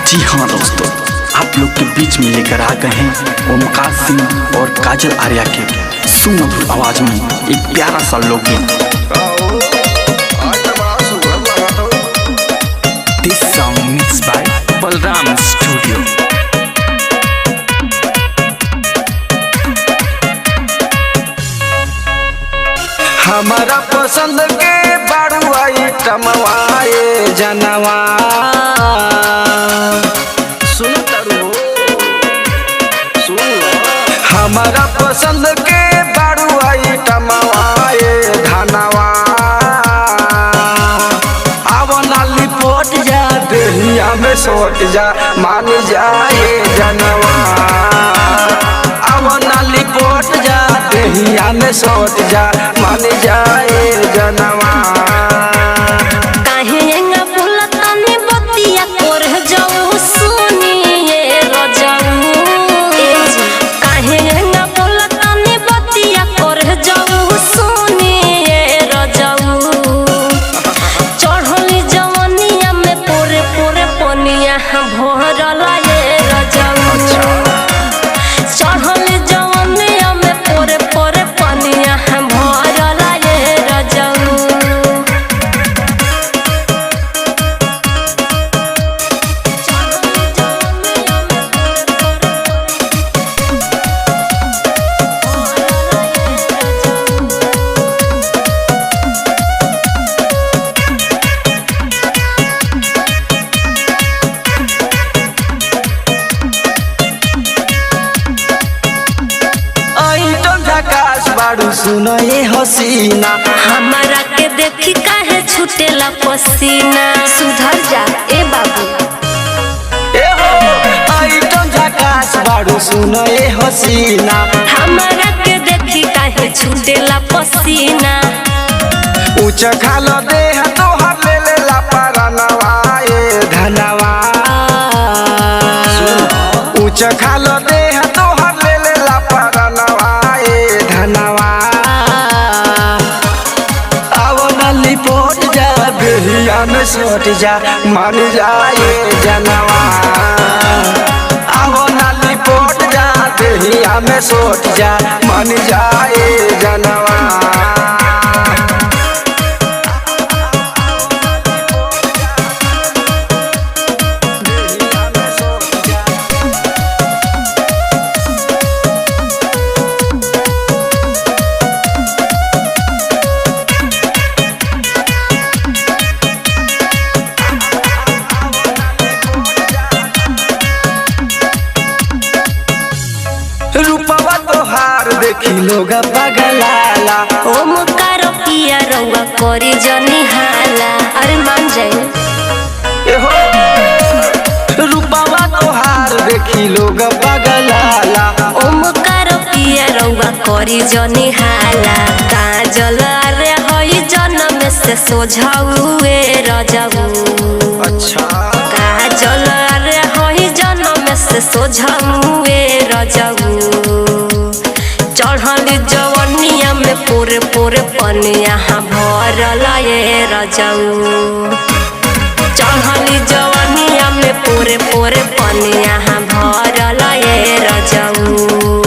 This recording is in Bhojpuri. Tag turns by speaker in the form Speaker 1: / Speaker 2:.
Speaker 1: जी हाँ दोस्तों, आप लोग के बीच में लेकर आ गए हैं ओमकार सिंह और काजल आर्या के सुमधुर आवाज में एक प्यारा सा लोकगीत। This song mix by Balram studio.
Speaker 2: हमारा पसंद के बारू आइटमवाए जनवा सुन तरू सुन। हमारा पसंद के बारू आइटमवाए धनवा अब नाली पोट जा देहिया में सोट जा मान जाए जनवा। अब नाली पोट जा देहिया में सोट जा मान जाए जनवा। बारू सुनो ये हसीना,
Speaker 3: हमारा के देखी काहे छूटेला पसीना। सुधर जा ए बाबू
Speaker 2: ए हो आइटम झकास बारू सुनो ये हसीना।
Speaker 3: हमारा के देखी काहे छूटेला पसीना।
Speaker 2: ऊंच खालो दे तो हर ले ले ला परनवा ए धनवा। ऊंच खालो दे तो हर ले ले ला परनवा ए धनवा। पोट जा बेहिया में सोट जा मान जाए जनवा। आवो नाली पोट जा बेहिया में सोट जा मान जाए जनवा। रूपवा तोहार देखी लोग पगलाला।
Speaker 3: ओमकार पिया रउआ करी जनी हाला। अरे मान जाए
Speaker 2: रूपवा तोहार देखी लोग पगलाला।
Speaker 3: ओमकार पिया रउआ करी जनी हाला। काजल रे हई जन्म से सोझाउए रजाऊ।
Speaker 2: अच्छा
Speaker 3: काजल रे हई जन्म से सोझाउए रजाऊ। चढ़ल जवनिया में पूरे पूरे पनिया भरल ये रजाऊ। चढ़ल जवनिया में पूरे पूरे पनिया भरल ये रजाऊ।